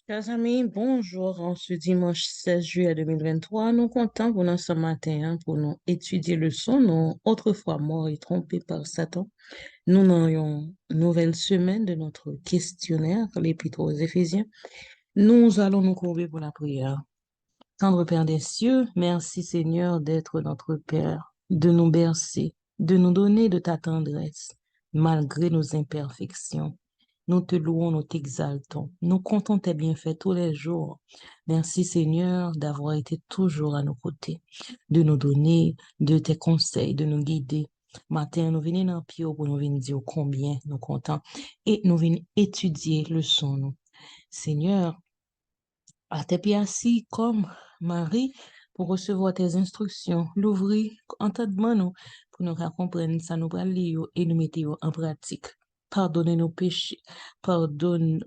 Chers amis, bonjour. En ce dimanche 16 juillet 2023, nous comptons pour nous ce matin pour nous étudier le son, nous autrefois morts et trompés par Satan. Nous avons une nouvelle semaine de notre questionnaire, l'Épître aux Éphésiens. Nous allons nous courber pour la prière. Tendre Père des cieux, merci Seigneur d'être notre Père, de nous bercer, de nous donner de ta tendresse, malgré nos imperfections. Nous te louons, nous t'exaltons. Nous comptons tes bienfaits tous les jours. Merci Seigneur d'avoir été toujours à nos côtés, de nous donner de tes conseils, de nous guider. Matin, nous venons dans pied pour nous venir dire combien nous comptons et nous venons étudier le son. Nous. Seigneur, à tes pieds assis comme Marie pour recevoir tes instructions, l'ouvrir entendement nous pour nous comprendre ça nous lire et nous mettre en pratique. Pardonnez nos péchés, pardonnez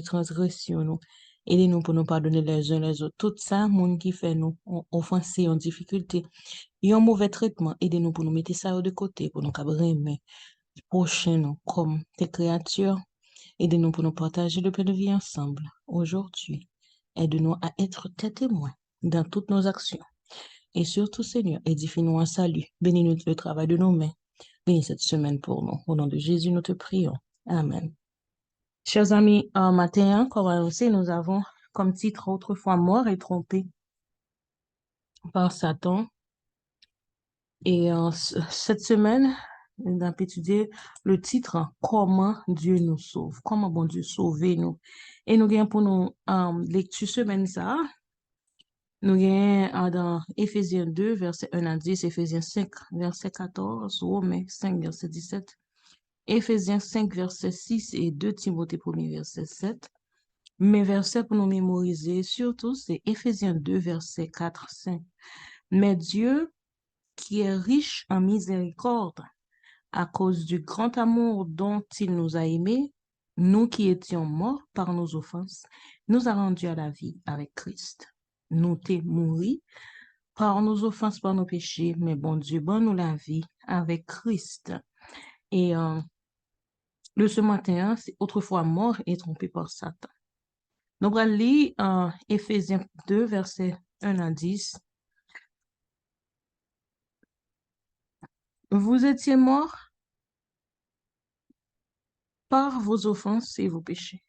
transgressions nous. Aidez-nous pour nous pardonner les uns les autres. Tout ça, monde qui fait nous offenser en difficulté. Et un mauvais traitement, aidez-nous pour nous mettre ça de côté, pour nous mais prochain nous, comme tes créatures. Aidez-nous pour nous partager le pain de vie ensemble aujourd'hui. Aide-nous à être tes témoins dans toutes nos actions. Et surtout, Seigneur, édifie-nous en salut. Bénis-nous le travail de nos mains. Bénis cette semaine pour nous. Au nom de Jésus, nous te prions. Amen. Chers amis, un matin, comme annoncé, nous avons comme titre autrefois mort et trompé par Satan. Et cette semaine, nous avons étudié le titre Comment Dieu nous sauve. Comment bon Dieu sauve nous. Et nous avons pour nous lecture semaine ça. Nous avons dans Éphésiens 2, verset 1 à 10, Éphésiens 5, verset 14, Romains 5, verset 17, Éphésiens 5, verset 6 et 2 Timothée 1, verset 7. Mes versets pour nous mémoriser, surtout, c'est Éphésiens 2, verset 4, 5. Mais Dieu, qui est riche en miséricorde, à cause du grand amour dont il nous a aimés, nous qui étions morts par nos offenses, nous a rendus à la vie avec Christ. Nous t'es mourus par nos offenses, par nos péchés, mais bon Dieu, bon nous la vie avec Christ. Et le ce matin, c'est autrefois mort et trompé par Satan. Nous allons lire Éphésiens 2, versets 1 à 10. Vous étiez morts par vos offenses et vos péchés,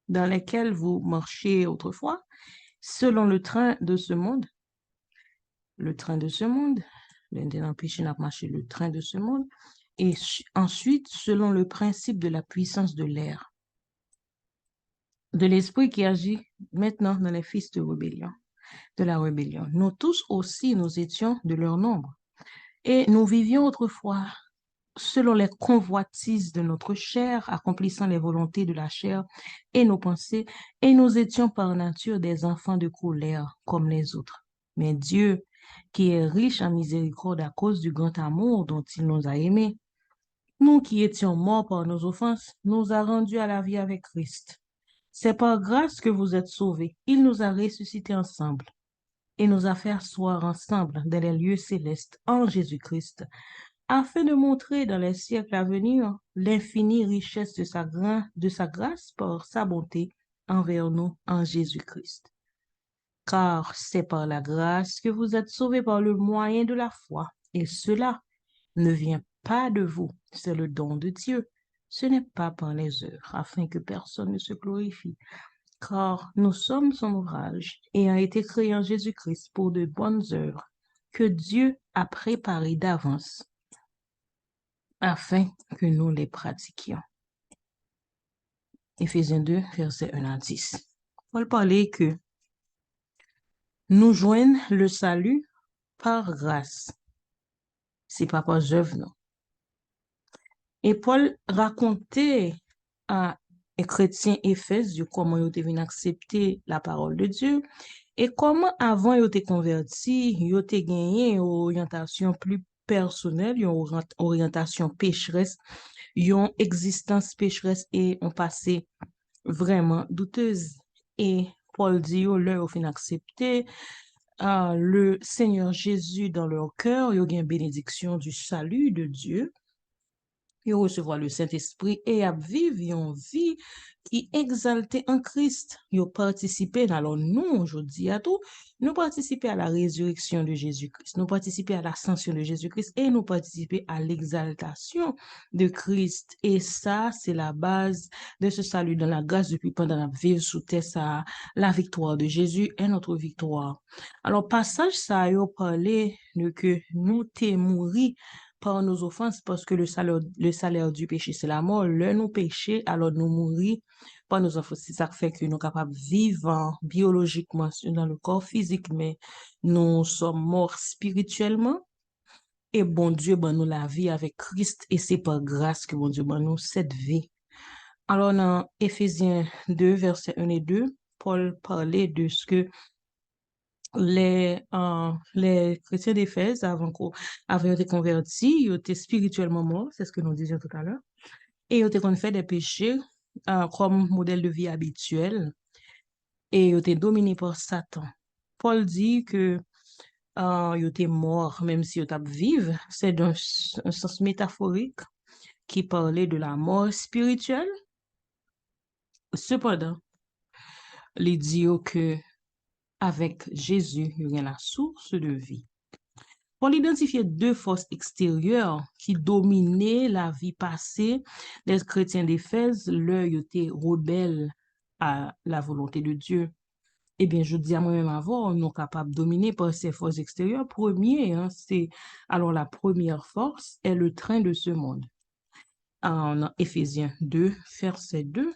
dans lesquels vous marchiez autrefois, selon le train de ce monde, l'un péché n'a marché le train de ce monde, et ensuite, selon le principe de la puissance de l'air, de l'esprit qui agit maintenant dans les fils de la rébellion. Nous tous aussi, nous étions de leur nombre. Et nous vivions autrefois selon les convoitises de notre chair, accomplissant les volontés de la chair et nos pensées, et nous étions par nature des enfants de colère comme les autres. Mais Dieu, qui est riche en miséricorde à cause du grand amour dont il nous a aimés, nous qui étions morts par nos offenses, nous a rendus à la vie avec Christ. C'est par grâce que vous êtes sauvés. Il nous a ressuscités ensemble et nous a fait asseoir ensemble dans les lieux célestes en Jésus-Christ, afin de montrer dans les siècles à venir l'infinie richesse de sa grâce par sa bonté envers nous en Jésus-Christ. Car c'est par la grâce que vous êtes sauvés par le moyen de la foi, et cela ne vient pas de vous, c'est le don de Dieu. Ce n'est pas par les œuvres, afin que personne ne se glorifie, car nous sommes son ouvrage, ayant été créés en Jésus-Christ pour de bonnes œuvres, que Dieu a préparées d'avance afin que nous les pratiquions. Éphésiens 2, verset 1 à 10. Paul parlait que nous joignent le salut par grâce. C'est pas par œuvre, non. Et Paul racontait à les chrétiens Éphèse comment ils ont accepter la parole de Dieu et comment avant ils étaient convertis, ils ont gagné une orientation plus personnelle, une orientation pécheresse, une existence pécheresse et ont passé vraiment douteuse. Et Paul dit, au leur fin accepter le Seigneur Jésus dans leur cœur, il y a une bénédiction du salut de Dieu. Yo recevoir le Saint-Esprit et à vivre une vie qui exaltée en Christ. Yo participer, alors nous, aujourd'hui à tout, nous participer à la résurrection de Jésus-Christ, nous participer à l'ascension de Jésus-Christ et nous participer à l'exaltation de Christ. Et ça, c'est la base de ce salut dans la grâce depuis pendant la vie sous terre, ça, la victoire de Jésus est notre victoire. Alors, passage ça, yo parlé de que nous t'es mouru par nos offenses, parce que le salaire du péché, c'est la mort. Le nous péché, alors nous mourir par nos offenses. C'est ça qui fait que nous sommes capables de vivre biologiquement dans le corps physique, mais nous sommes morts spirituellement. Et bon Dieu, ben nous la vie avec Christ, et c'est par grâce que bon Dieu, ben nous cette vie. Alors, dans Éphésiens 2, versets 1 et 2, Paul parlait de ce que les chrétiens d'Éphèse, avaient été convertis, ils étaient spirituellement morts, c'est ce que nous disions tout à l'heure, et ils étaient fait des péchés comme modèle de vie habituel, et ils étaient dominés par Satan. Paul dit que ils étaient morts, même si ils étaient vivants, c'est dans un sens métaphorique qui parlait de la mort spirituelle. Cependant, il dit que avec Jésus, il y a la source de vie. Pour identifier deux forces extérieures qui dominaient la vie passée des chrétiens d'Éphèse, l'œil était rebelle à la volonté de Dieu. Eh bien, je dis à moi-même avant, nous sommes capables de dominer par ces forces extérieures. Alors la première force est le train de ce monde. En Éphésiens 2, verset 2,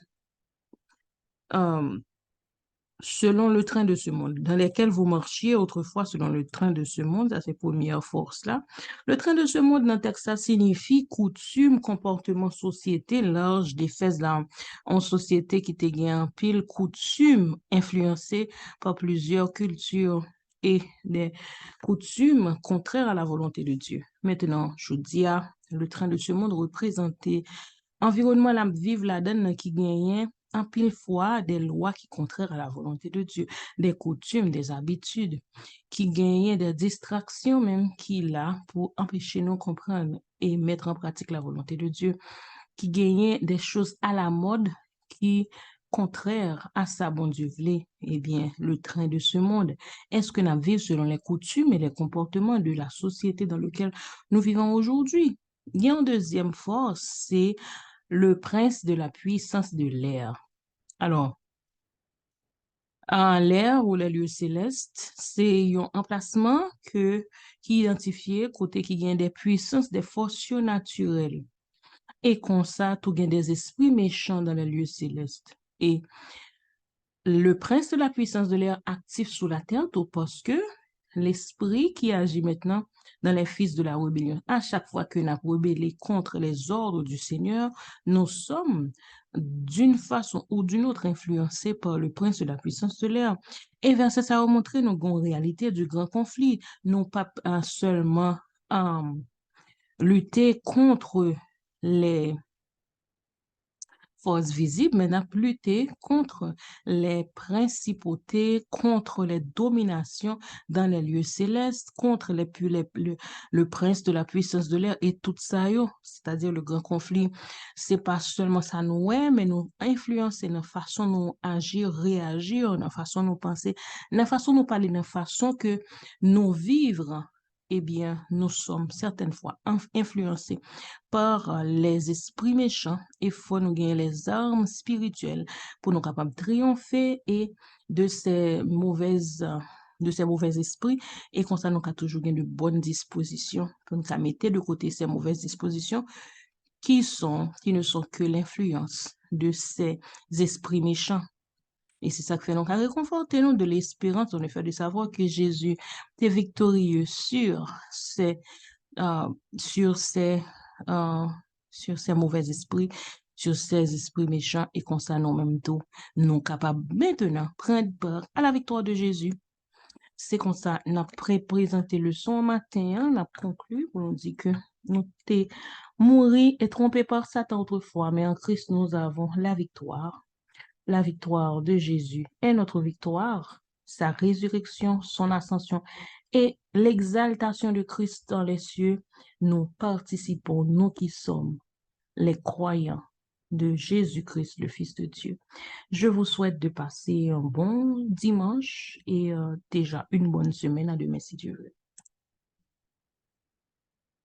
selon le train de ce monde, dans lequel vous marchiez autrefois selon le train de ce monde, à ces premières forces-là. Le train de ce monde, dans le texte, ça signifie coutume, comportement, société, large, des fesses là, en société qui était gain pile coutume, influencée par plusieurs cultures et des coutumes contraires à la volonté de Dieu. Maintenant, je dis le train de ce monde représentait environnement la vivre la donne qui gagne en pile fois des lois qui contraires à la volonté de Dieu, des coutumes, des habitudes, qui gagnent des distractions même qui là pour empêcher nous comprendre et mettre en pratique la volonté de Dieu, qui gagnent des choses à la mode qui contraires à sa bon Dieu voulait. Eh bien, le train de ce monde, est-ce que nous vivons selon les coutumes et les comportements de la société dans laquelle nous vivons aujourd'hui? Il y a une deuxième force, c'est le prince de la puissance de l'air. Alors, en l'air ou les lieux célestes, c'est un emplacement qui identifie côté qui gagne des puissances, des forces surnaturelles. Et comme ça, tout gagne des esprits méchants dans les lieux célestes. Et le prince de la puissance de l'air actif sous la terre, tout parce que l'esprit qui agit maintenant dans les fils de la rébellion, à chaque fois que nous avons rebellé contre les ordres du Seigneur, nous sommes d'une façon ou d'une autre influencés par le prince de la puissance de l'air. Et verset ça a montré nos grandes réalités du grand conflit, non pas seulement lutter contre les force visible, mais n'a lutté contre les principautés, contre les dominations dans les lieux célestes, contre le prince de la puissance de l'air et tout ça, c'est-à-dire le grand conflit. C'est pas seulement ça nous est, mais nous influencer notre façon nous agir, réagir, notre façon nous penser, notre façon nous parler, notre façon que nous vivre. Eh bien, nous sommes certaines fois influencés par les esprits méchants et faut nous gagner les armes spirituelles pour nous capables de triompher et de de ces mauvais esprits et comme ça nous avons toujours gagner de bonnes dispositions pour nous mettre de côté ces mauvaises dispositions qui ne sont que l'influence de ces esprits méchants. Et c'est ça qui fait donc à réconforter nous de l'espérance, on est fait de savoir que Jésus est victorieux euh, sur ces, euh, sur ces mauvais esprits, sur ces esprits méchants, et qu'on ça nous même tout, nous capables maintenant prendre part à la victoire de Jésus. C'est comme ça, nous présenté le son matin, on a conclu, on dit que nous t'es mouru et trompé par Satan autrefois, mais en Christ nous avons la victoire. La victoire de Jésus est notre victoire, sa résurrection, son ascension et l'exaltation de Christ dans les cieux. Nous participons, nous qui sommes les croyants de Jésus-Christ, le Fils de Dieu. Je vous souhaite de passer un bon dimanche et déjà une bonne semaine. À demain si Dieu veut.